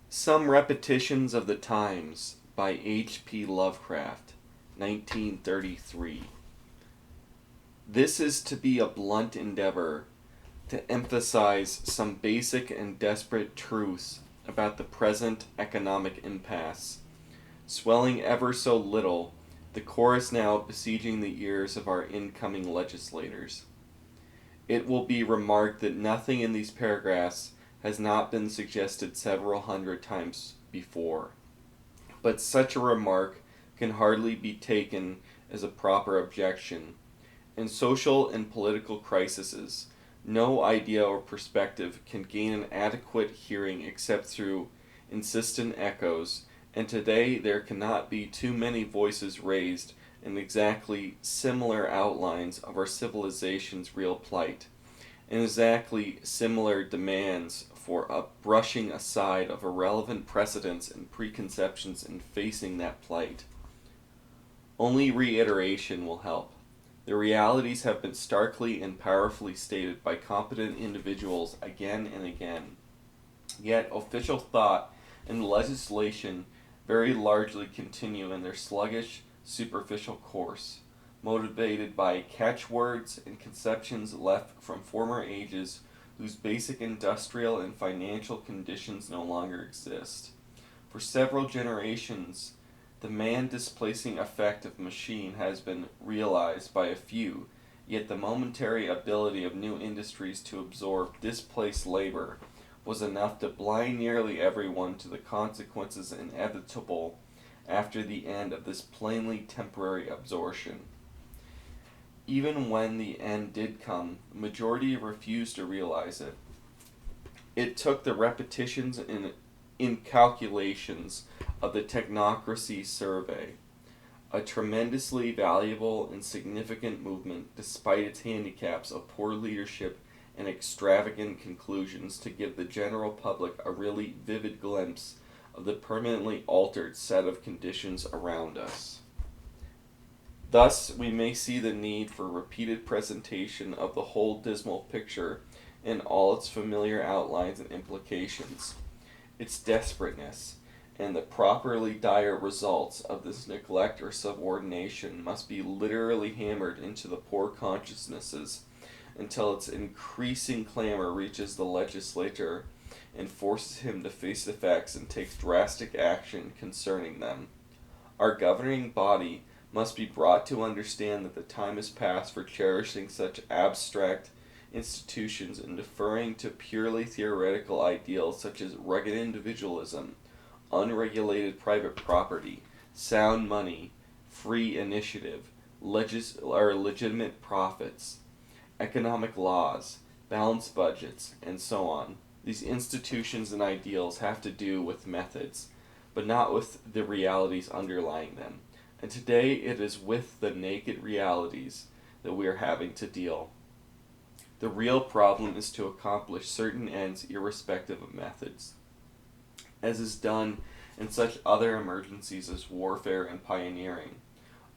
Some Repetitions of the Times by H.P. Lovecraft, 1933. This is to be a blunt endeavor to emphasize some basic and desperate truths about the present economic impasse, swelling ever so little, the chorus now besieging the ears of our incoming legislators. It will be remarked that nothing in these paragraphs has not been suggested several hundred times before, but such a remark can hardly be taken as a proper objection. In social and political crises, no idea or perspective can gain an adequate hearing except through insistent echoes, and today there cannot be too many voices raised in exactly similar outlines of our civilization's real plight, and exactly similar demands for a brushing aside of irrelevant precedents and preconceptions in facing that plight. Only reiteration will help. The realities have been starkly and powerfully stated by competent individuals again and again. Yet official thought and legislation very largely continue in their sluggish, superficial course, motivated by catchwords and conceptions left from former ages whose basic industrial and financial conditions no longer exist. For several generations, the man-displacing effect of machine has been realized by a few, yet the momentary ability of new industries to absorb displaced labor was enough to blind nearly everyone to the consequences inevitable after the end of this plainly temporary absorption. Even when the end did come, the majority refused to realize it. It took the repetitions and incalculations of the Technocracy Survey, a tremendously valuable and significant movement despite its handicaps of poor leadership and extravagant conclusions, to give the general public a really vivid glimpse of the permanently altered set of conditions around us. Thus, we may see the need for repeated presentation of the whole dismal picture in all its familiar outlines and implications, its desperateness, and the properly dire results of this neglect or subordination must be literally hammered into the poor consciousnesses until its increasing clamor reaches the legislator and forces him to face the facts and take drastic action concerning them. Our governing body must be brought to understand that the time is past for cherishing such abstract institutions and deferring to purely theoretical ideals such as rugged individualism, unregulated private property, sound money, free initiative, legitimate profits, economic laws, balanced budgets, and so on. These institutions and ideals have to do with methods, but not with the realities underlying them. And today it is with the naked realities that we are having to deal. The real problem is to accomplish certain ends irrespective of methods, as is done in such other emergencies as warfare and pioneering.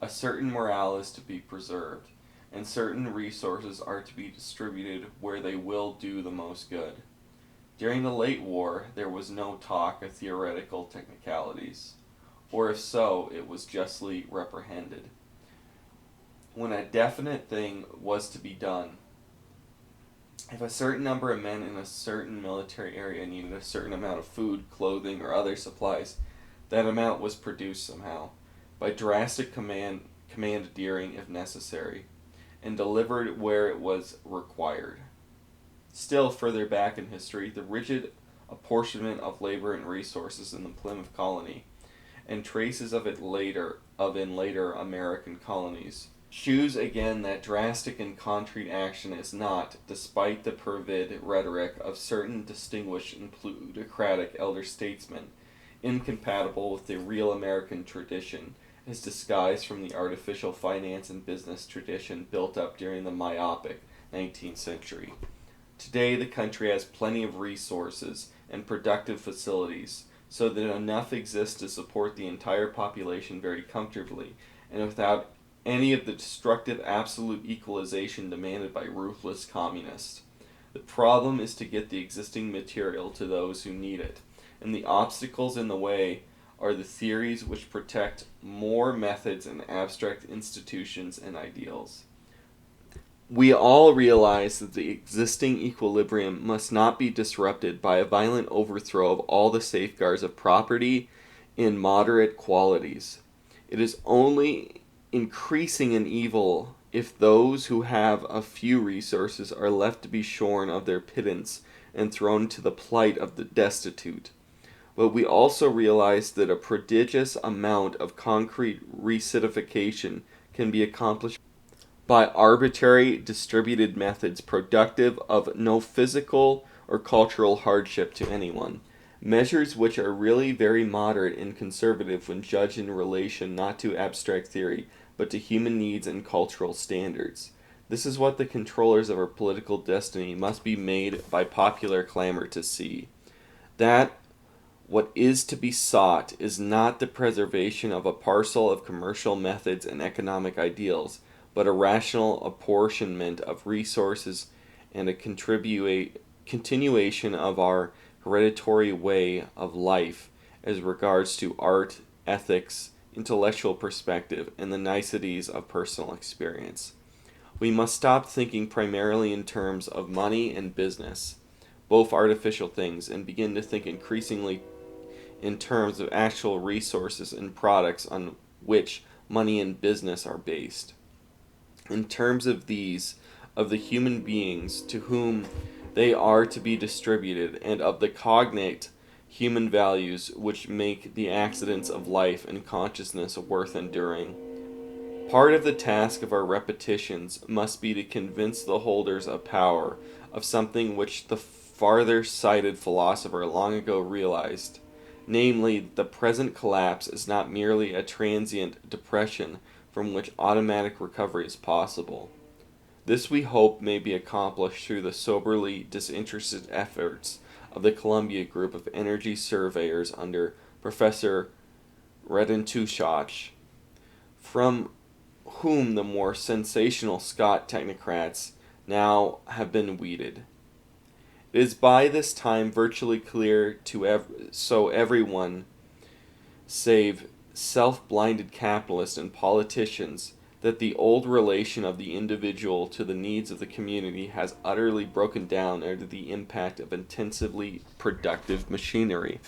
A certain morale is to be preserved, and certain resources are to be distributed where they will do the most good. During the late war, there was no talk of theoretical technicalities, or if so, it was justly reprehended. When a definite thing was to be done, if a certain number of men in a certain military area needed a certain amount of food, clothing, or other supplies, that amount was produced somehow, by drastic commandeering if necessary, and delivered where it was required. Still further back in history, the rigid apportionment of labor and resources in the Plymouth colony, and traces of it in later American colonies, shews again that drastic and concrete action is not, despite the fervid rhetoric of certain distinguished and plutocratic elder statesmen, incompatible with the real American tradition, as disguised from the artificial finance and business tradition built up during the myopic 19th century. Today the country has plenty of resources and productive facilities, so that enough exists to support the entire population very comfortably, and without any of the destructive absolute equalization demanded by ruthless communists. The problem is to get the existing material to those who need it, and the obstacles in the way are the theories which protect more methods and abstract institutions and ideals. We all realize that the existing equilibrium must not be disrupted by a violent overthrow of all the safeguards of property in moderate qualities. It is only increasing in evil if those who have a few resources are left to be shorn of their pittance and thrown to the plight of the destitute. But we also realize that a prodigious amount of concrete recidification can be accomplished by arbitrary distributed methods productive of no physical or cultural hardship to anyone. Measures which are really very moderate and conservative when judged in relation not to abstract theory, but to human needs and cultural standards. This is what the controllers of our political destiny must be made by popular clamor to see. That what is to be sought is not the preservation of a parcel of commercial methods and economic ideals, but a rational apportionment of resources and a continuation of our hereditary way of life as regards to art, ethics, intellectual perspective, and the niceties of personal experience. We must stop thinking primarily in terms of money and business, both artificial things, and begin to think increasingly in terms of actual resources and products on which money and business are based. In terms of these, of the human beings to whom they are to be distributed, and of the cognate human values which make the accidents of life and consciousness worth enduring. Part of the task of our repetitions must be to convince the holders of power of something which the farther-sighted philosopher long ago realized, namely, that the present collapse is not merely a transient depression from which automatic recovery is possible. This we hope may be accomplished through the soberly disinterested efforts of the Columbia Group of Energy Surveyors under Professor Redentuschach, from whom the more sensational Scott technocrats now have been weeded. It is by this time virtually clear to everyone, save self-blinded capitalists and politicians, that the old relation of the individual to the needs of the community has utterly broken down under the impact of intensively productive machinery.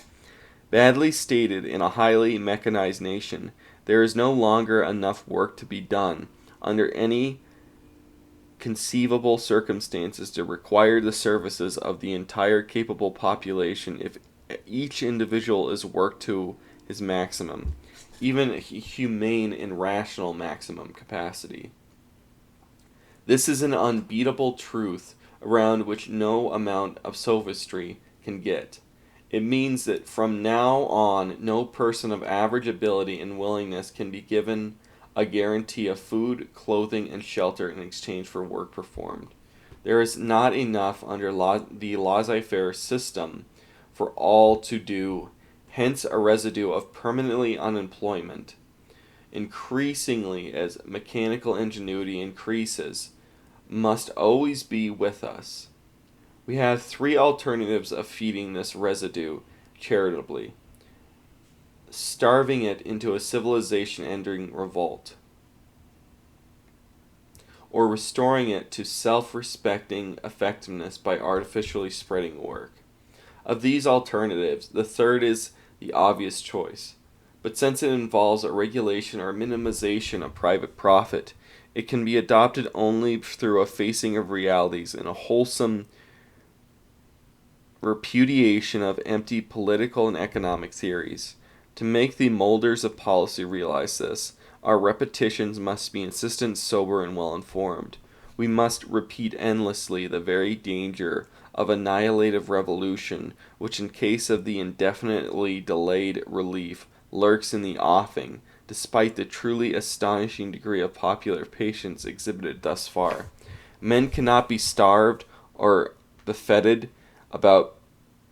Badly stated, in a highly mechanized nation, there is no longer enough work to be done under any conceivable circumstances to require the services of the entire capable population if each individual is worked to his maximum, even humane and rational maximum capacity. This is an unbeatable truth around which no amount of sophistry can get. It means that from now on no person of average ability and willingness can be given a guarantee of food, clothing, and shelter in exchange for work performed. There is not enough under the laissez-faire system for all to do, hence a residue of permanently unemployment. Increasingly, as mechanical ingenuity increases, must always be with us. We have three alternatives of feeding this residue charitably: starving it into a civilization ending revolt, or restoring it to self-respecting effectiveness by artificially spreading work. Of these alternatives, the third is the obvious choice, but since it involves a regulation or minimization of private profit, it can be adopted only through a facing of realities and a wholesome repudiation of empty political and economic theories. To make the molders of policy realize this, our repetitions must be insistent, sober, and well-informed. We must repeat endlessly the very danger of annihilative revolution, which in case of the indefinitely delayed relief lurks in the offing, despite the truly astonishing degree of popular patience exhibited thus far. Men cannot be starved or buffeted about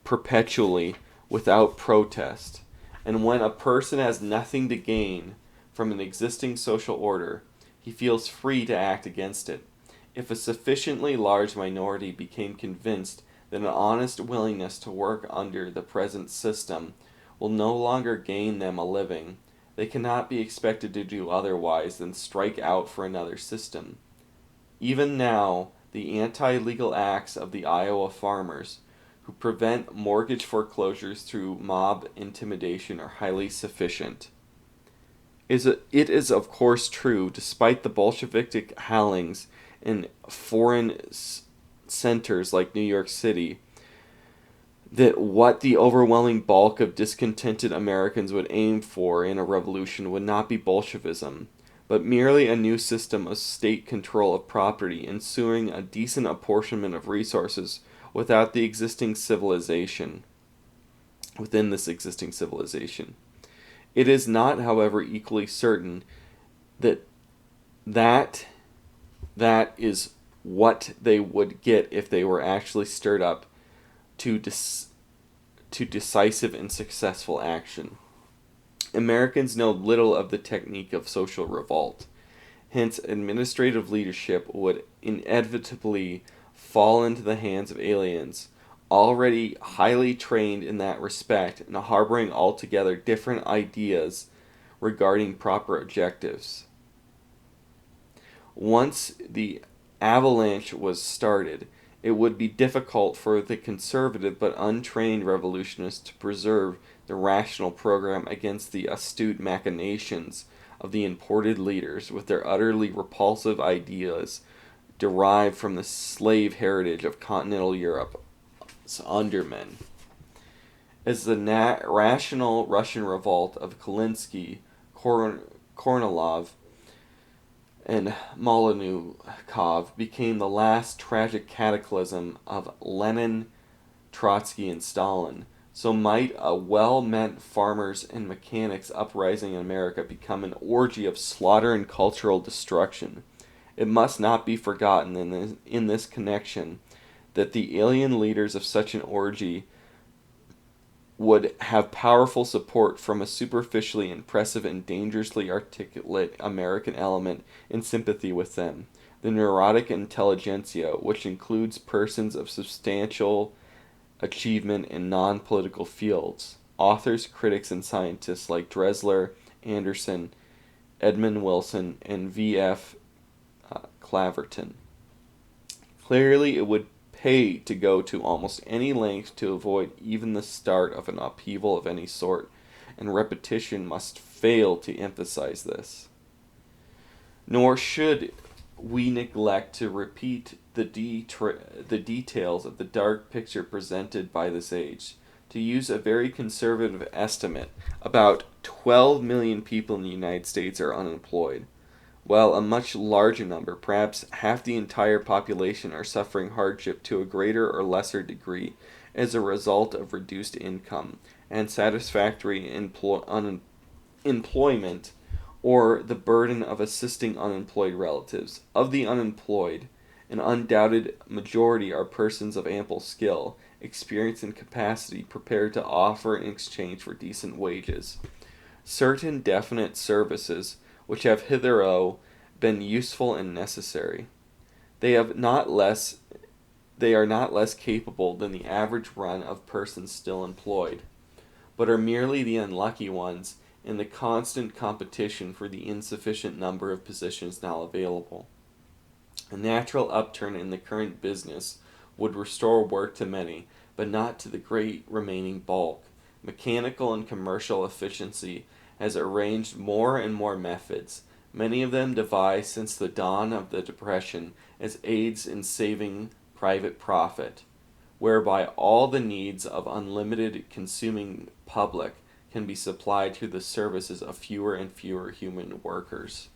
perpetually without protest. And when a person has nothing to gain from an existing social order, he feels free to act against it. If a sufficiently large minority became convinced that an honest willingness to work under the present system will no longer gain them a living, they cannot be expected to do otherwise than strike out for another system. Even now, the anti-legal acts of the Iowa farmers, who prevent mortgage foreclosures through mob intimidation, are highly sufficient. It is of course true, despite the Bolshevik howlings in foreign centers like New York City, that what the overwhelming bulk of discontented Americans would aim for in a revolution would not be Bolshevism, but merely a new system of state control of property, ensuring a decent apportionment of resources within this existing civilization. It is not, however, equally certain that that is what they would get if they were actually stirred up to decisive and successful action. Americans know little of the technique of social revolt. Hence, administrative leadership would inevitably fall into the hands of aliens, already highly trained in that respect and harboring altogether different ideas regarding proper objectives. Once the avalanche was started, it would be difficult for the conservative but untrained revolutionists to preserve the rational program against the astute machinations of the imported leaders with their utterly repulsive ideas derived from the slave heritage of continental Europe's undermen. As the rational Russian revolt of Kalinsky, Kornilov, and Malenkov became the last tragic cataclysm of Lenin, Trotsky, and Stalin, so might a well-meant farmers and mechanics uprising in America become an orgy of slaughter and cultural destruction. It must not be forgotten in this connection that the alien leaders of such an orgy would have powerful support from a superficially impressive and dangerously articulate American element in sympathy with them, the neurotic intelligentsia, which includes persons of substantial achievement in non-political fields, authors, critics, and scientists like Dressler, Anderson, Edmund Wilson, and V.F. Claverton. Clearly, it would pay to go to almost any length to avoid even the start of an upheaval of any sort, and repetition must fail to emphasize this. Nor should we neglect to repeat the details of the dark picture presented by this age. To use a very conservative estimate, about 12 million people in the United States are unemployed, while a much larger number, perhaps half the entire population, are suffering hardship to a greater or lesser degree as a result of reduced income and satisfactory employment, or the burden of assisting unemployed relatives. Of the unemployed, an undoubted majority are persons of ample skill, experience, and capacity prepared to offer in exchange for decent wages certain definite services which have hitherto been useful and necessary. They are not less capable than the average run of persons still employed, but are merely the unlucky ones in the constant competition for the insufficient number of positions now available. A natural upturn in the current business would restore work to many, but not to the great remaining bulk. Mechanical and commercial efficiency has arranged more and more methods, many of them devised since the dawn of the Depression, as aids in saving private profit, whereby all the needs of unlimited consuming public can be supplied through the services of fewer and fewer human workers.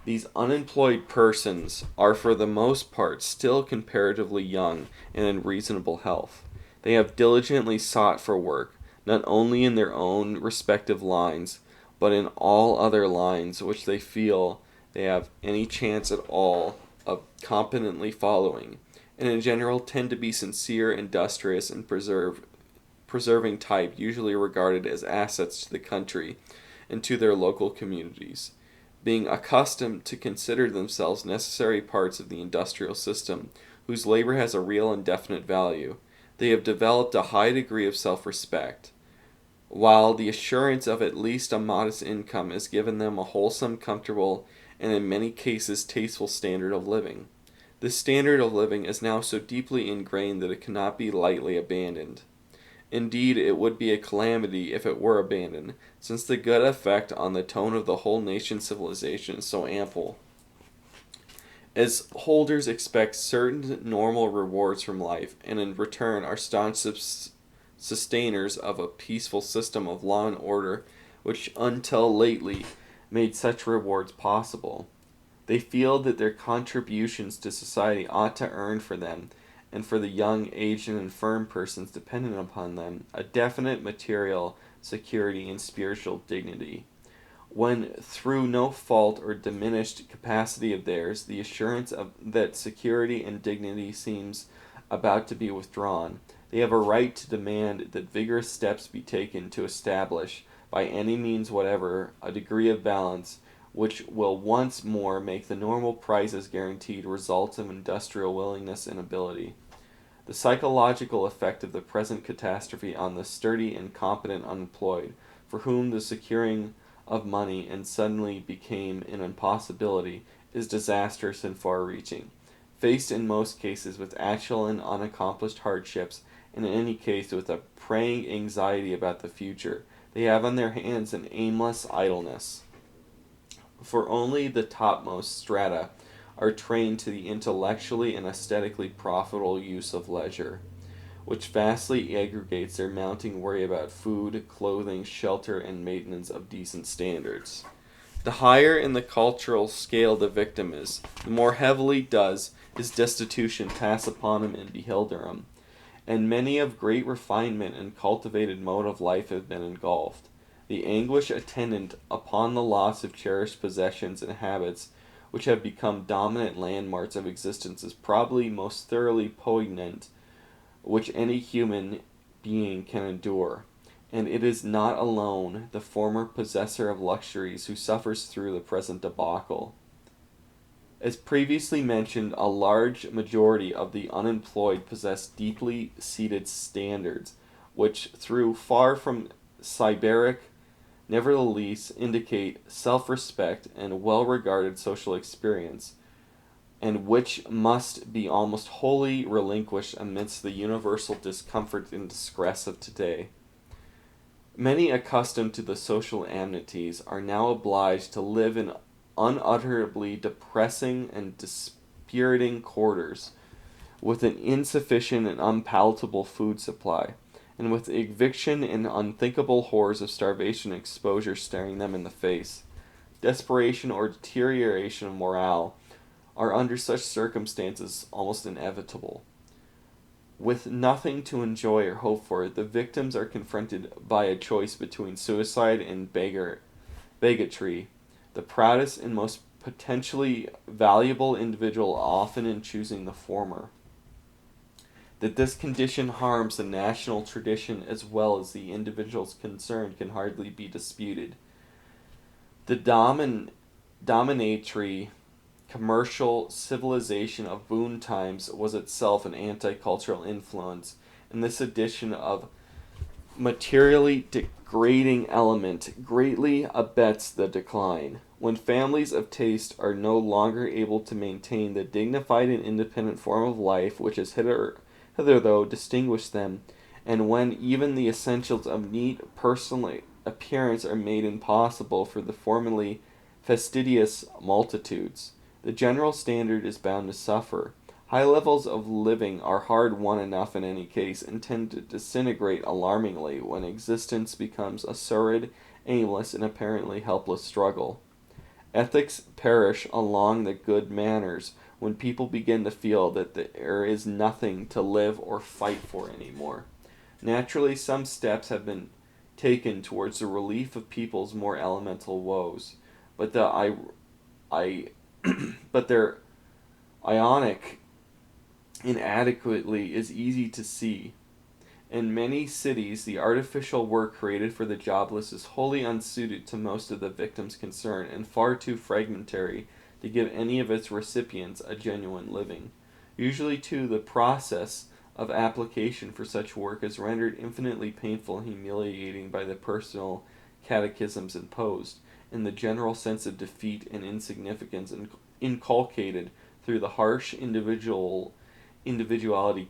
These unemployed persons are for the most part still comparatively young and in reasonable health. They have diligently sought for work, not only in their own respective lines, but in all other lines which they feel they have any chance at all of competently following, and in general tend to be sincere, industrious, and preserving type, usually regarded as assets to the country and to their local communities, being accustomed to consider themselves necessary parts of the industrial system, whose labor has a real and definite value. They have developed a high degree of self-respect, while the assurance of at least a modest income has given them a wholesome, comfortable, and in many cases tasteful standard of living. This standard of living is now so deeply ingrained that it cannot be lightly abandoned. Indeed, it would be a calamity if it were abandoned, since the good effect on the tone of the whole nation's civilization is so ample. As holders expect certain normal rewards from life, and in return are staunch sustainers of a peaceful system of law and order which until lately made such rewards possible, they feel that their contributions to society ought to earn for them, and for the young, aged, and infirm persons dependent upon them, a definite material security and spiritual dignity. When, through no fault or diminished capacity of theirs, the assurance of that security and dignity seems about to be withdrawn, they have a right to demand that vigorous steps be taken to establish, by any means whatever, a degree of balance which will once more make the normal prices guaranteed results of industrial willingness and ability. The psychological effect of the present catastrophe on the sturdy and competent unemployed, for whom the securing of money and suddenly became an impossibility, is disastrous and far-reaching. Faced in most cases with actual and unaccomplished hardships, and in any case with a preying anxiety about the future, they have on their hands an aimless idleness. For only the topmost strata are trained to the intellectually and aesthetically profitable use of leisure, which vastly aggregates their mounting worry about food, clothing, shelter, and maintenance of decent standards. The higher in the cultural scale the victim is, the more heavily does his destitution pass upon him and bewilder him, and many of great refinement and cultivated mode of life have been engulfed. The anguish attendant upon the loss of cherished possessions and habits which have become dominant landmarks of existence is probably most thoroughly poignant which any human being can endure, and it is not alone the former possessor of luxuries who suffers through the present debacle. As previously mentioned, a large majority of the unemployed possess deeply seated standards, which, though far from Siberic, nevertheless indicate self-respect and well-regarded social experience, and which must be almost wholly relinquished amidst the universal discomfort and distress of today. Many accustomed to the social amenities are now obliged to live in unutterably depressing and dispiriting quarters, with an insufficient and unpalatable food supply, and with eviction and unthinkable horrors of starvation and exposure staring them in the face. Desperation or deterioration of morale are under such circumstances almost inevitable. With nothing to enjoy or hope for, the victims are confronted by a choice between suicide and bigotry, the proudest and most potentially valuable individual often in choosing the former. That this condition harms the national tradition as well as the individuals concerned can hardly be disputed. The dominatory commercial civilization of boon times was itself an anti-cultural influence, and this addition of materially degrading element greatly abets the decline. When families of taste are no longer able to maintain the dignified and independent form of life which has hitherto distinguished them, and when even the essentials of neat personal appearance are made impossible for the formerly fastidious multitudes, the general standard is bound to suffer. High levels of living are hard won enough in any case, and tend to disintegrate alarmingly when existence becomes a sordid, aimless, and apparently helpless struggle. Ethics perish along the good manners when people begin to feel that there is nothing to live or fight for anymore. Naturally, some steps have been taken towards the relief of people's more elemental woes, but but their ionic inadequately is easy to see. In many cities, the artificial work created for the jobless is wholly unsuited to most of the victims concerned, and far too fragmentary to give any of its recipients a genuine living. Usually, too, the process of application for such work is rendered infinitely painful and humiliating by the personal catechisms imposed, and the general sense of defeat and insignificance inculcated through the harsh individuality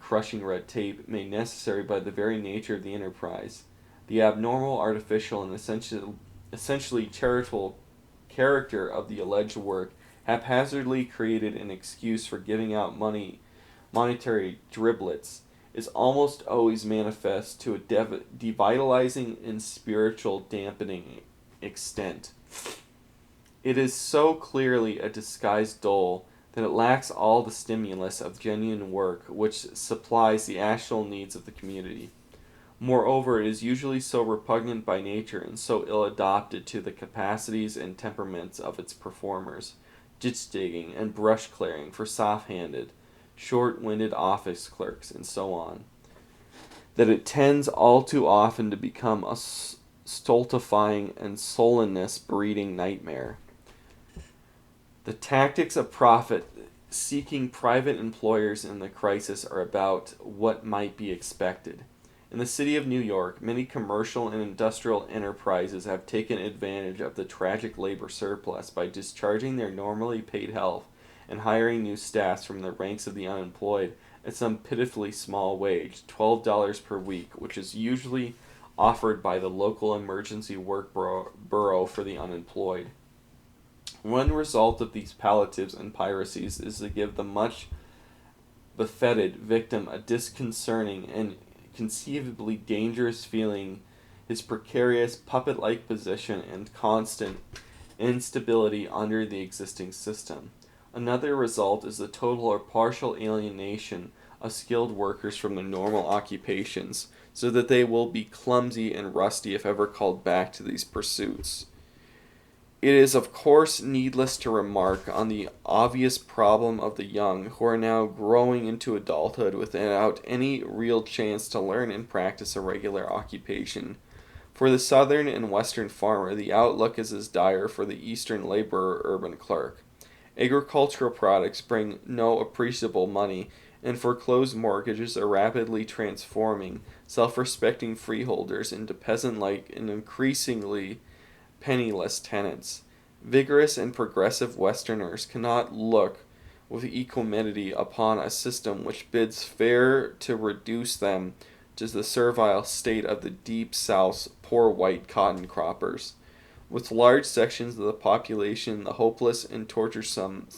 crushing red tape made necessary by the very nature of the enterprise. The abnormal, artificial, and essentially charitable character of the alleged work haphazardly created an excuse for giving out monetary driblets is almost always manifest to a devitalizing and spiritual dampening extent. It is so clearly a disguised dole that it lacks all the stimulus of genuine work which supplies the actual needs of the community. Moreover, it is usually so repugnant by nature and so ill adapted to the capacities and temperaments of its performers, ditch digging and brush clearing for soft-handed, short-winded office clerks, and so on, that it tends all too often to become a stultifying and sullenness-breeding nightmare. The tactics of profit-seeking private employers in the crisis are about what might be expected. In the city of New York, many commercial and industrial enterprises have taken advantage of the tragic labor surplus by discharging their normally paid help and hiring new staffs from the ranks of the unemployed at some pitifully small wage, $12 per week, which is usually offered by the local emergency work bureau for the unemployed. One result of these palliatives and piracies is to give the much buffeted victim a disconcerting and conceivably dangerous feeling, his precarious puppet-like position and constant instability under the existing system. Another result is the total or partial alienation of skilled workers from their normal occupations, so that they will be clumsy and rusty if ever called back to these pursuits. It is of course needless to remark on the obvious problem of the young who are now growing into adulthood without any real chance to learn and practice a regular occupation. For the southern and western farmer, the outlook is as dire for the eastern laborer urban clerk. Agricultural products bring no appreciable money, and foreclosed mortgages are rapidly transforming self-respecting freeholders into peasant-like and increasingly penniless tenants. Vigorous and progressive Westerners cannot look with equanimity upon a system which bids fair to reduce them to the servile state of the Deep South's poor white cotton croppers. With large sections of the population in the hopeless and torturesome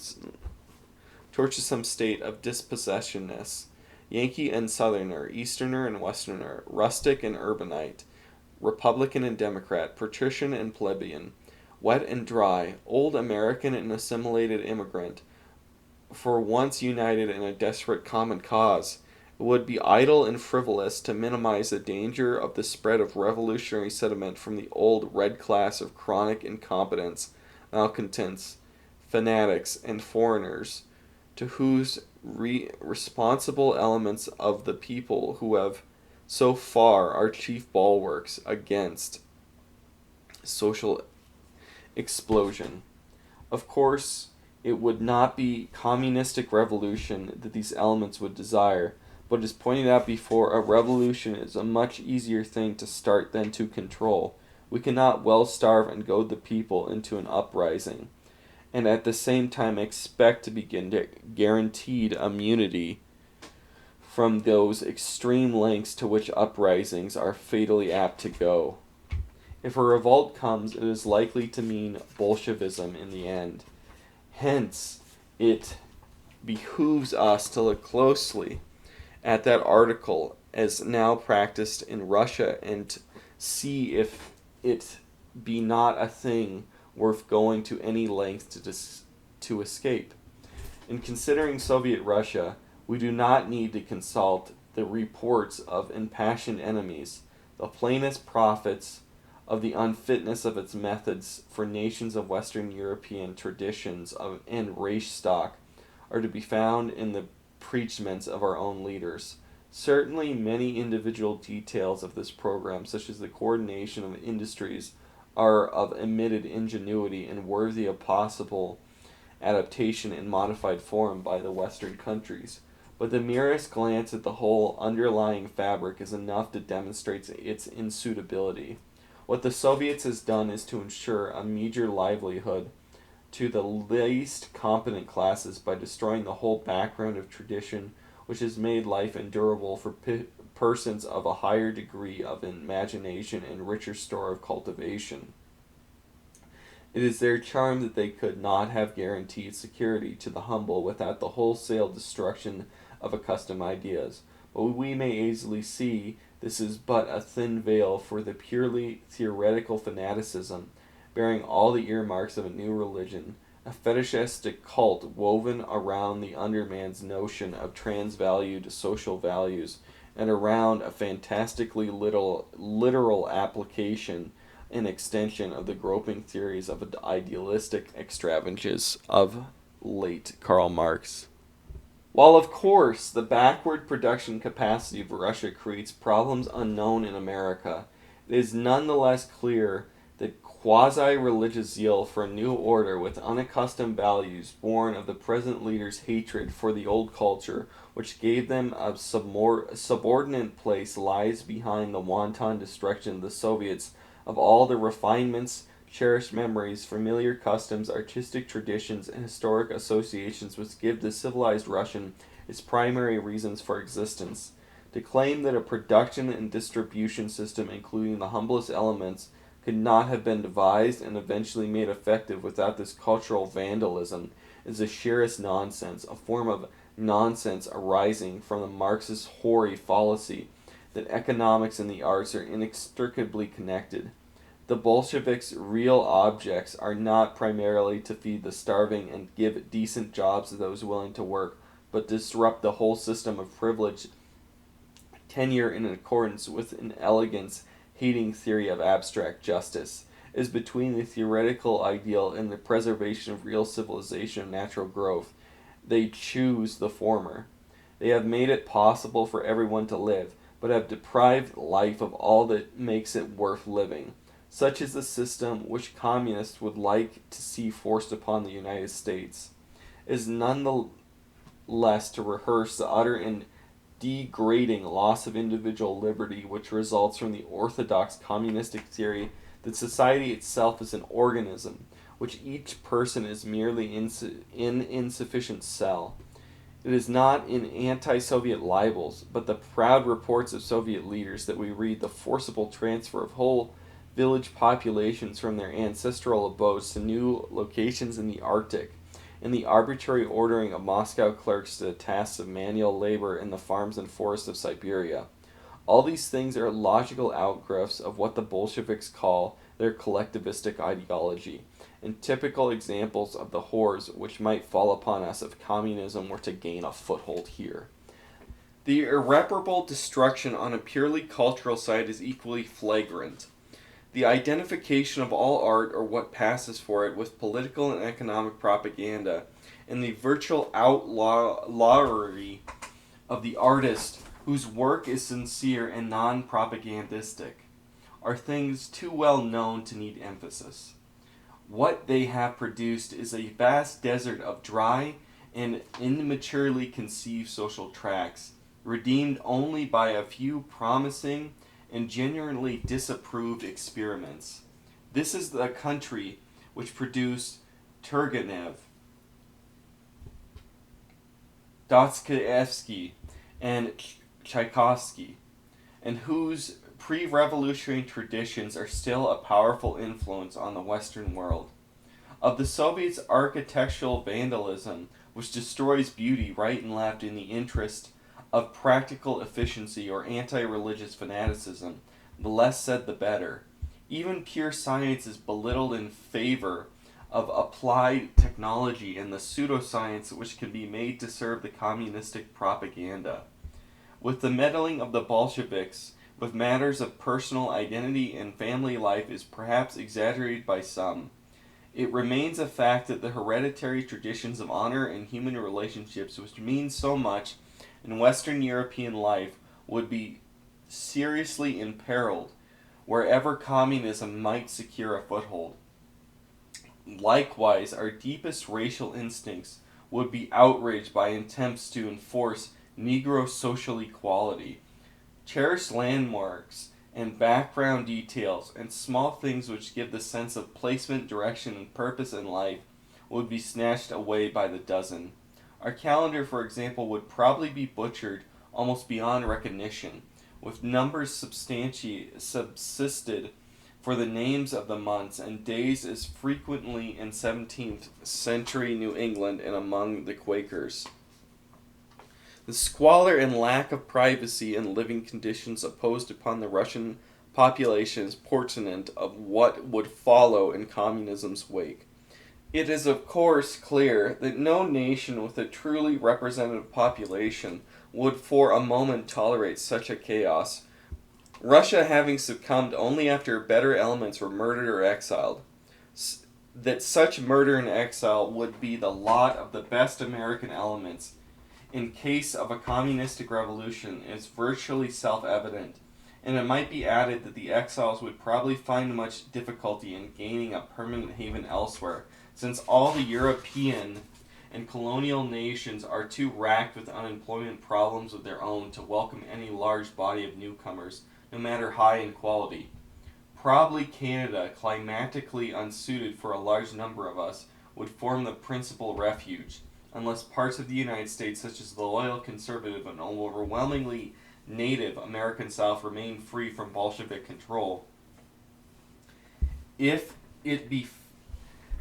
state of dispossessionness, Yankee and Southerner, Easterner and Westerner, rustic and urbanite, Republican and Democrat, patrician and plebeian, wet and dry, old American and assimilated immigrant, for once united in a desperate common cause, it would be idle and frivolous to minimize the danger of the spread of revolutionary sentiment from the old red class of chronic incompetents, malcontents, fanatics, and foreigners, to whose responsible elements of the people who have so far our chief bulwarks against social explosion. Of course, it would not be communistic revolution that these elements would desire, but as pointed out before, a revolution is a much easier thing to start than to control. We cannot well starve and goad the people into an uprising, and at the same time expect to begin guaranteed immunity from those extreme lengths to which uprisings are fatally apt to go. If a revolt comes, it is likely to mean Bolshevism in the end. Hence, it behooves us to look closely at that article as now practiced in Russia and see if it be not a thing worth going to any length to escape. In considering Soviet Russia, we do not need to consult the reports of impassioned enemies. The plainest prophets of the unfitness of its methods for nations of Western European traditions and race stock are to be found in the preachments of our own leaders. Certainly many individual details of this program, such as the coordination of industries, are of admitted ingenuity and worthy of possible adaptation in modified form by the Western countries. but the merest glance at the whole underlying fabric is enough to demonstrate its insuitability. What the Soviets has done is to ensure a meager livelihood to the least competent classes by destroying the whole background of tradition, which has made life endurable for persons of a higher degree of imagination and richer store of cultivation. It is their charm that they could not have guaranteed security to the humble without the wholesale destruction of accustomed ideas. But we may easily see this is but a thin veil for the purely theoretical fanaticism, bearing all the earmarks of a new religion, a fetishistic cult woven around the underman's notion of transvalued social values, and around a fantastically literal application and extension of the groping theories of idealistic extravagance of late Karl Marx. While, of course, the backward production capacity of Russia creates problems unknown in America, it is nonetheless clear that quasi-religious zeal for a new order with unaccustomed values, born of the present leaders' hatred for the old culture, which gave them a subordinate place, lies behind the wanton destruction of the Soviets of all the refinements, cherished memories, familiar customs, artistic traditions, and historic associations which give the civilized Russian its primary reasons for existence. To claim that a production and distribution system including the humblest elements could not have been devised and eventually made effective without this cultural vandalism is the sheerest nonsense, a form of nonsense arising from the Marxist hoary fallacy that economics and the arts are inextricably connected. The Bolsheviks' real objects are not primarily to feed the starving and give decent jobs to those willing to work, but disrupt the whole system of privilege tenure in accordance with an elegance-hating theory of abstract justice. Is between the theoretical ideal and the preservation of real civilization and natural growth. They choose the former. They have made it possible for everyone to live, but have deprived life of all that makes it worth living. Such is the system which communists would like to see forced upon the United States. It is none the less to rehearse the utter and degrading loss of individual liberty which results from the orthodox communistic theory that society itself is an organism, which each person is merely an insufficient cell. It is not in anti-Soviet libels, but the proud reports of Soviet leaders that we read the forcible transfer of whole village populations from their ancestral abodes to new locations in the Arctic, and the arbitrary ordering of Moscow clerks to the tasks of manual labor in the farms and forests of Siberia. All these things are logical outgrowths of what the Bolsheviks call their collectivistic ideology, and typical examples of the horrors which might fall upon us if communism were to gain a foothold here. The irreparable destruction on a purely cultural side is equally flagrant. The identification of all art, or what passes for it, with political and economic propaganda, and the virtual outlawry of the artist whose work is sincere and non-propagandistic, are things too well known to need emphasis. What they have produced is a vast desert of dry and immaturely conceived social tracts, redeemed only by a few promising and genuinely disapproved experiments. This is the country which produced Turgenev, Dostoevsky, and Tchaikovsky, and whose pre-revolutionary traditions are still a powerful influence on the Western world. Of the Soviets' architectural vandalism, which destroys beauty right and left in the interest of practical efficiency or anti-religious fanaticism, the less said the better. Even pure science is belittled in favor of applied technology and the pseudoscience which can be made to serve the communistic propaganda. With the meddling of the Bolsheviks with matters of personal identity and family life is perhaps exaggerated by some. It remains a fact that the hereditary traditions of honor and human relationships, which mean so much in Western European life, would be seriously imperiled wherever communism might secure a foothold. Likewise, our deepest racial instincts would be outraged by attempts to enforce Negro social equality, cherished landmarks, and background details, and small things which give the sense of placement, direction, and purpose in life would be snatched away by the dozen. Our calendar, for example, would probably be butchered almost beyond recognition, with numbers subsisted for the names of the months and days as frequently in 17th century New England and among the Quakers. The squalor and lack of privacy and living conditions imposed upon the Russian population is portent of what would follow in communism's wake. It is of course clear that no nation with a truly representative population would for a moment tolerate such a chaos, Russia having succumbed only after better elements were murdered or exiled. That such murder and exile would be the lot of the best American elements in case of a communistic revolution is virtually self-evident, and it might be added that the exiles would probably find much difficulty in gaining a permanent haven elsewhere, since all the European and colonial nations are too racked with unemployment problems of their own to welcome any large body of newcomers, no matter high in quality. Probably Canada, climatically unsuited for a large number of us, would form the principal refuge, unless parts of the United States, such as the loyal, conservative, and overwhelmingly native American South, remain free from Bolshevik control. If it be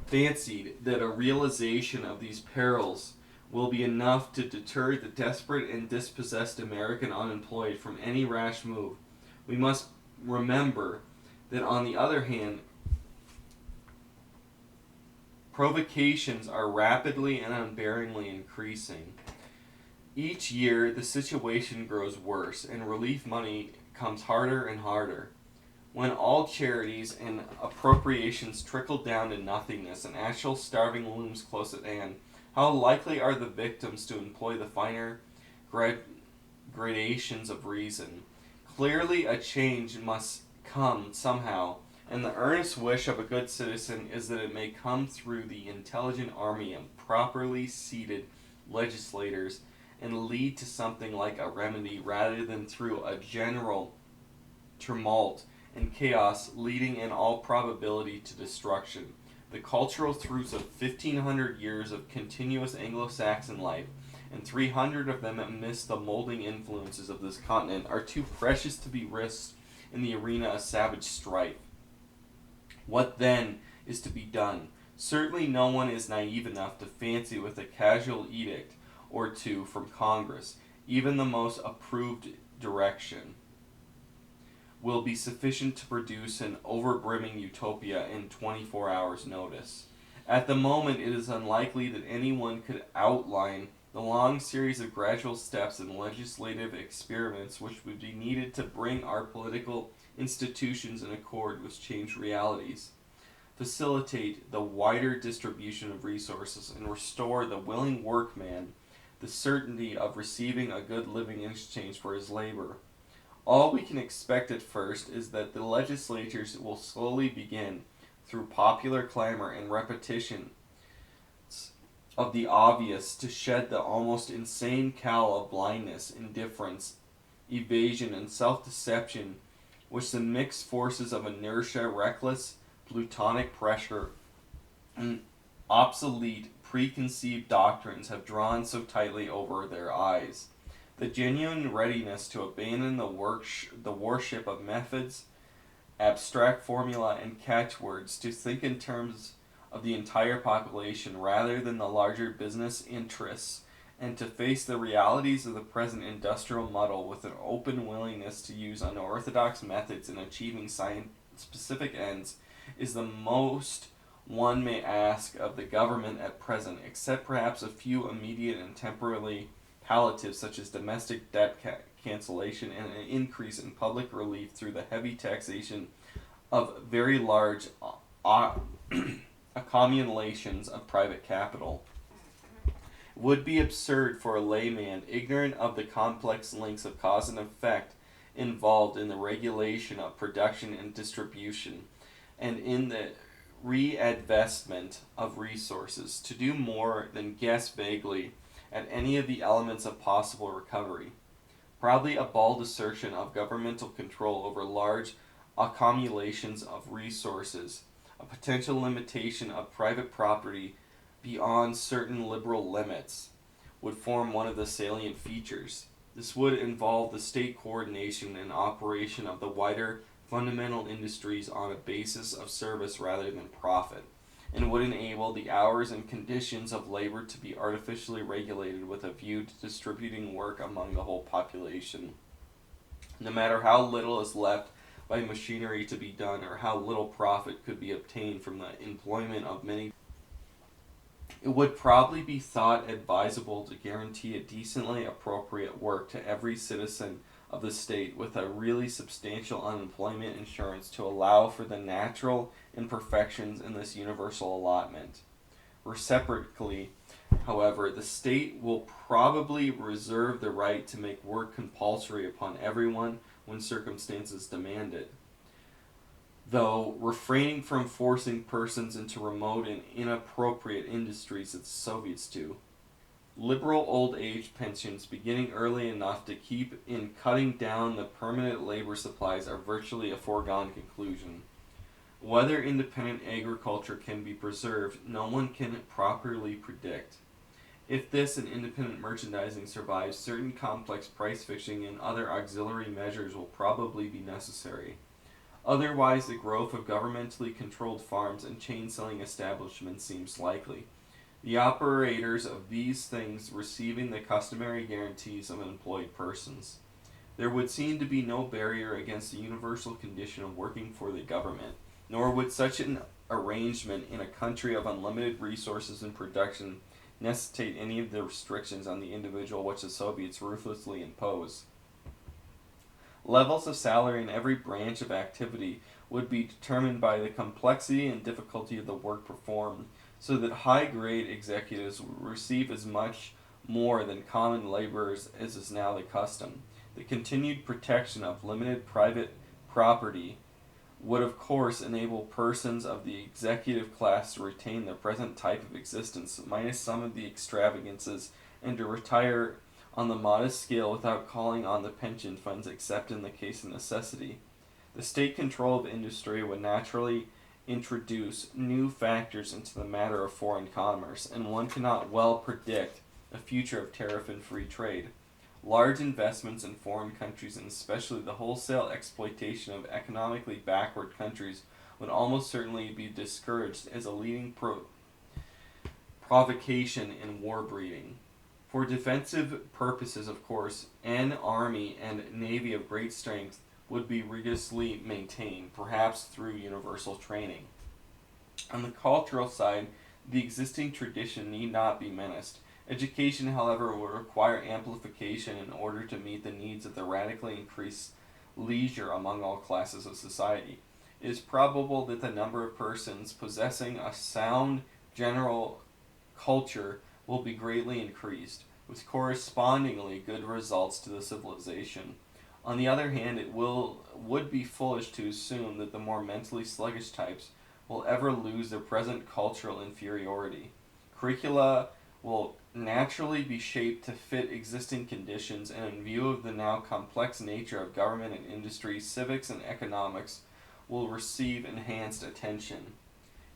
fancied that a realization of these perils will be enough to deter the desperate and dispossessed American unemployed from any rash move, we must remember that on the other hand, provocations are rapidly and unbearingly increasing. Each year, the situation grows worse, and relief money comes harder and harder. When all charities and appropriations trickle down to nothingness and actual starving looms close at hand, how likely are the victims to employ the finer gradations of reason? Clearly, a change must come somehow, and the earnest wish of a good citizen is that it may come through the intelligent army of properly seated legislators and lead to something like a remedy rather than through a general tumult and chaos leading in all probability to destruction. The cultural truths of 1,500 years of continuous Anglo-Saxon life, and 300 of them amidst the molding influences of this continent, are too precious to be risked in the arena of savage strife. What then is to be done? Certainly no one is naive enough to fancy with a casual edict or two from Congress, even the most approved direction, will be sufficient to produce an overbrimming utopia in 24 hours' notice. At the moment, it is unlikely that anyone could outline the long series of gradual steps and legislative experiments which would be needed to bring our political institutions in accord with changed realities, facilitate the wider distribution of resources, and restore the willing workman the certainty of receiving a good living in exchange for his labor. All we can expect at first is that the legislatures will slowly begin, through popular clamor and repetition of the obvious, to shed the almost insane cowl of blindness, indifference, evasion, and self-deception which the mixed forces of inertia, reckless, plutonic pressure, and obsolete, preconceived doctrines have drawn so tightly over their eyes. The genuine readiness to abandon the worship of methods, abstract formula, and catchwords, to think in terms of the entire population rather than the larger business interests, and to face the realities of the present industrial muddle with an open willingness to use unorthodox methods in achieving specific ends, is the most one may ask of the government at present, except perhaps a few immediate and temporary palliatives such as domestic debt cancellation and an increase in public relief through the heavy taxation of very large accumulations of private capital. It would be absurd for a layman ignorant of the complex links of cause and effect involved in the regulation of production and distribution, and in the readvestment of resources, to do more than guess vaguely at any of the elements of possible recovery. Probably a bald assertion of governmental control over large accumulations of resources, a potential limitation of private property beyond certain liberal limits, would form one of the salient features. This would involve the state coordination and operation of the wider fundamental industries on a basis of service rather than profit, and would enable the hours and conditions of labor to be artificially regulated with a view to distributing work among the whole population. No matter how little is left by machinery to be done or how little profit could be obtained from the employment of many, it would probably be thought advisable to guarantee a decently appropriate work to every citizen of the state with a really substantial unemployment insurance to allow for the natural imperfections in this universal allotment. Reciprocally, however, the state will probably reserve the right to make work compulsory upon everyone when circumstances demand it, though refraining from forcing persons into remote and inappropriate industries that the Soviets do. Liberal old age pensions beginning early enough to keep in cutting down the permanent labor supplies are virtually a foregone conclusion. Whether independent agriculture can be preserved, no one can properly predict. If this and independent merchandising survives, certain complex price fixing and other auxiliary measures will probably be necessary. Otherwise, the growth of governmentally controlled farms and chain selling establishments seems likely, the operators of these things receiving the customary guarantees of employed persons. There would seem to be no barrier against the universal condition of working for the government, nor would such an arrangement in a country of unlimited resources and production necessitate any of the restrictions on the individual which the Soviets ruthlessly impose. Levels of salary in every branch of activity would be determined by the complexity and difficulty of the work performed, so that high-grade executives would receive as much more than common laborers as is now the custom. The continued protection of limited private property would of course enable persons of the executive class to retain their present type of existence, minus some of the extravagances, and to retire on the modest scale without calling on the pension funds except in the case of necessity. The state control of industry would naturally introduce new factors into the matter of foreign commerce, and one cannot well predict a future of tariff and free trade. Large investments in foreign countries, and especially the wholesale exploitation of economically backward countries, would almost certainly be discouraged as a leading provocation in war breeding. For defensive purposes, of course, an army and navy of great strength would be rigorously maintained, perhaps through universal training. On the cultural side, the existing tradition need not be menaced. Education, however, will require amplification in order to meet the needs of the radically increased leisure among all classes of society. It is probable that the number of persons possessing a sound general culture will be greatly increased, with correspondingly good results to the civilization. On the other hand, it would be foolish to assume that the more mentally sluggish types will ever lose their present cultural inferiority. Curricula will naturally be shaped to fit existing conditions, and in view of the now complex nature of government and industry, civics and economics will receive enhanced attention.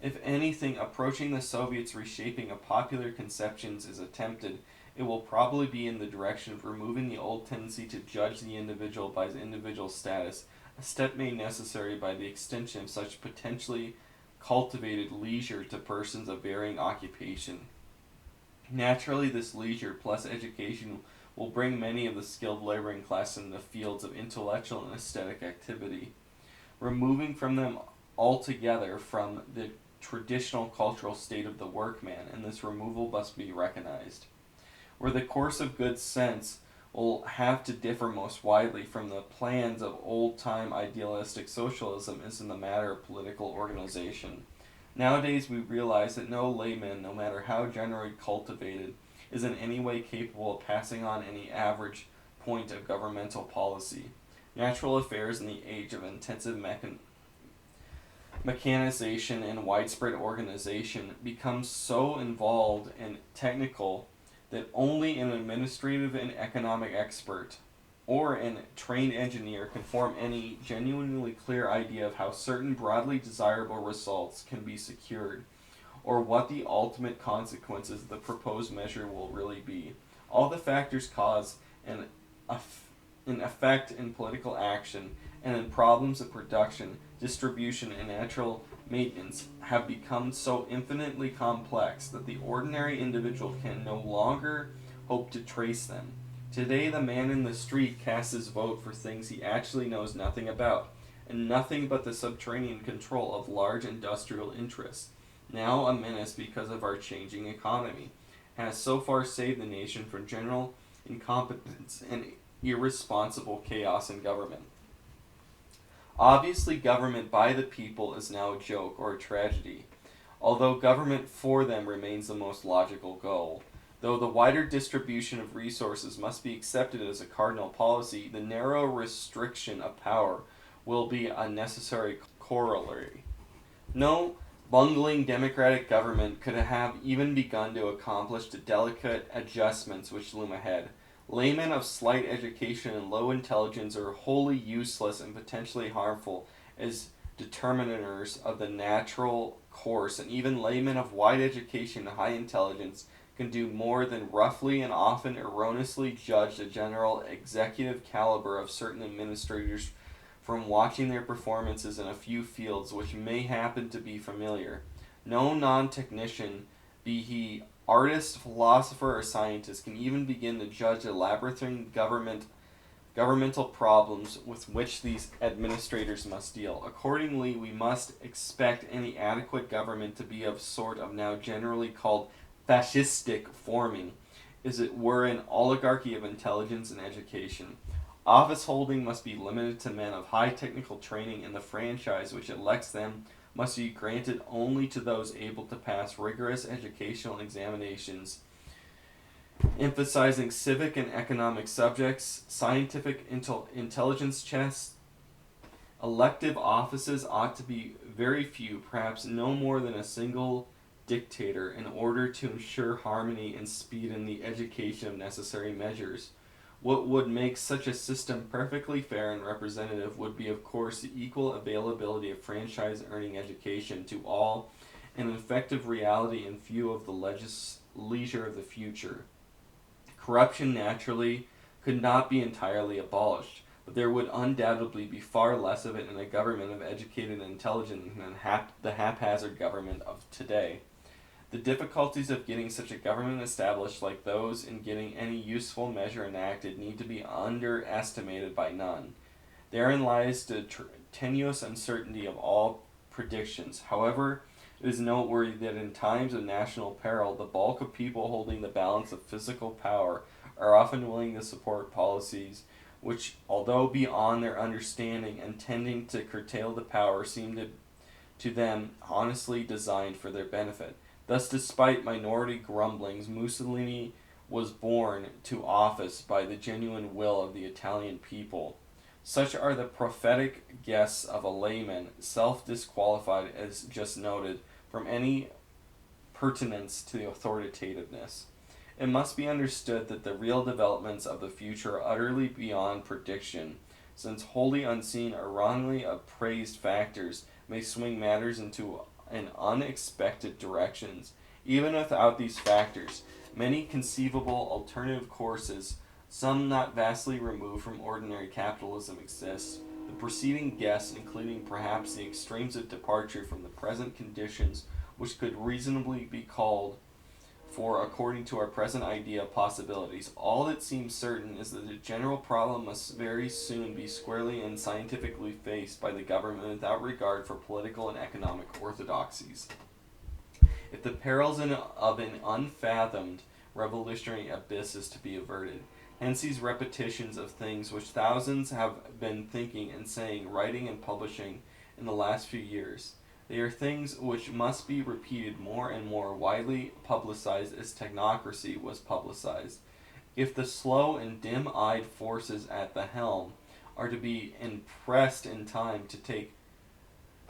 If anything approaching the Soviets' reshaping of popular conceptions is attempted, it will probably be in the direction of removing the old tendency to judge the individual by his individual status, a step made necessary by the extension of such potentially cultivated leisure to persons of varying occupation. Naturally, this leisure plus education will bring many of the skilled laboring class in the fields of intellectual and aesthetic activity, removing from them altogether from the traditional cultural state of the workman, and this removal must be recognized. Where the course of good sense will have to differ most widely from the plans of old-time idealistic socialism is in the matter of political organization. Nowadays we realize that no layman, no matter how generally cultivated, is in any way capable of passing on any average point of governmental policy. Natural affairs in the age of intensive mechanization and widespread organization become so involved and technical that only an administrative and economic expert or a trained engineer can form any genuinely clear idea of how certain broadly desirable results can be secured, or what the ultimate consequences of the proposed measure will really be. All the factors cause an, an effect in political action and in problems of production, distribution, and natural maintenance have become so infinitely complex that the ordinary individual can no longer hope to trace them. Today, the man in the street casts his vote for things he actually knows nothing about, and nothing but the subterranean control of large industrial interests, now a menace because of our changing economy, has so far saved the nation from general incompetence and irresponsible chaos in government. Obviously, government by the people is now a joke or a tragedy, although government for them remains the most logical goal. Though the wider distribution of resources must be accepted as a cardinal policy, the narrow restriction of power will be a necessary corollary. No bungling democratic government could have even begun to accomplish the delicate adjustments which loom ahead. Laymen of slight education and low intelligence are wholly useless and potentially harmful as determiners of the natural course, and even laymen of wide education and high intelligence can do more than roughly and often erroneously judge the general executive caliber of certain administrators from watching their performances in a few fields which may happen to be familiar. No non-technician, be he artist, philosopher, or scientist, can even begin to judge the labyrinthine governmental problems with which these administrators must deal. Accordingly, we must expect any adequate government to be of sort of now generally called fascistic forming, as it were an oligarchy of intelligence and education. Office holding must be limited to men of high technical training, and the franchise which elects them must be granted only to those able to pass rigorous educational examinations, emphasizing civic and economic subjects, scientific intelligence tests. Elective offices ought to be very few, perhaps no more than a single dictator, in order to ensure harmony and speed in the education of necessary measures. What would make such a system perfectly fair and representative would be, of course, the equal availability of franchise-earning education to all, and an effective reality in view of the leisure of the future. Corruption, naturally, could not be entirely abolished, but there would undoubtedly be far less of it in a government of educated and intelligent than the haphazard government of today. The difficulties of getting such a government established, like those in getting any useful measure enacted, need to be underestimated by none. Therein lies the tenuous uncertainty of all predictions. However, it is noteworthy that in times of national peril, the bulk of people holding the balance of physical power are often willing to support policies which, although beyond their understanding and tending to curtail the power, seem to them honestly designed for their benefit. Thus, despite minority grumblings, Mussolini was borne to office by the genuine will of the Italian people. Such are the prophetic guesses of a layman, self-disqualified, as just noted, from any pertinence to the authoritativeness. It must be understood that the real developments of the future are utterly beyond prediction, since wholly unseen or wrongly appraised factors may swing matters into unexpected directions. Even without these factors, many conceivable alternative courses, some not vastly removed from ordinary capitalism, exist. The preceding guess, including perhaps the extremes of departure from the present conditions which could reasonably be called for according to our present idea of possibilities. All that seems certain is that the general problem must very soon be squarely and scientifically faced by the government without regard for political and economic orthodoxies. If the perils of an unfathomed revolutionary abyss is to be averted, hence these repetitions of things which thousands have been thinking and saying, writing and publishing in the last few years. They are things which must be repeated more and more widely publicized as technocracy was publicized. If the slow and dim-eyed forces at the helm are to be impressed in time to take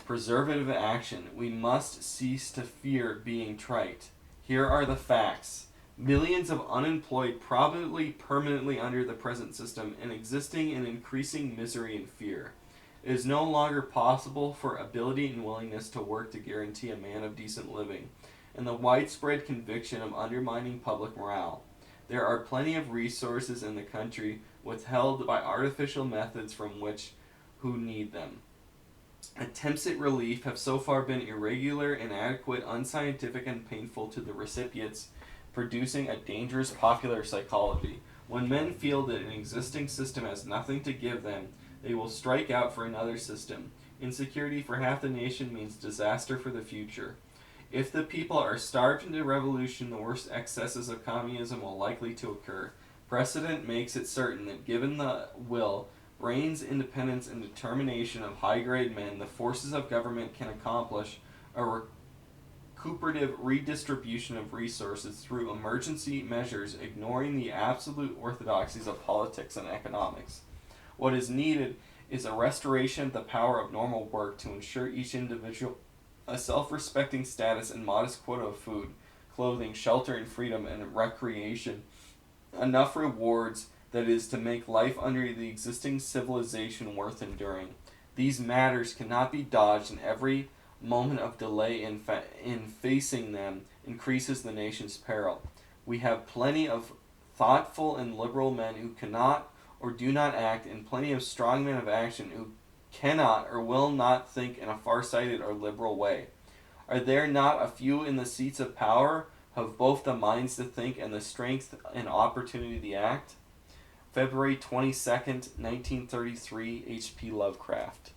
preservative action, we must cease to fear being trite. Here are the facts. Millions of unemployed, probably permanently under the present system, and existing in increasing misery and fear. It is no longer possible for ability and willingness to work to guarantee a man of decent living, and the widespread conviction of undermining public morale. There are plenty of resources in the country withheld by artificial methods from which who need them. Attempts at relief have so far been irregular, inadequate, unscientific, and painful to the recipients, producing a dangerous popular psychology. When men feel that an existing system has nothing to give them, they will strike out for another system. Insecurity for half the nation means disaster for the future. If the people are starved into revolution, the worst excesses of communism will likely to occur. Precedent makes it certain that given the will, brains, independence, and determination of high-grade men, the forces of government can accomplish a recuperative redistribution of resources through emergency measures, ignoring the absolute orthodoxies of politics and economics. What is needed is a restoration of the power of normal work to ensure each individual a self-respecting status and modest quota of food, clothing, shelter, and freedom, and recreation. Enough rewards, that is, to make life under the existing civilization worth enduring. These matters cannot be dodged, and every moment of delay in facing them increases the nation's peril. We have plenty of thoughtful and liberal men who cannot or do not act, and plenty of strong men of action who cannot or will not think in a far-sighted or liberal way. Are there not a few in the seats of power who have both the minds to think and the strength and opportunity to act? February 22nd, 1933, H.P. Lovecraft.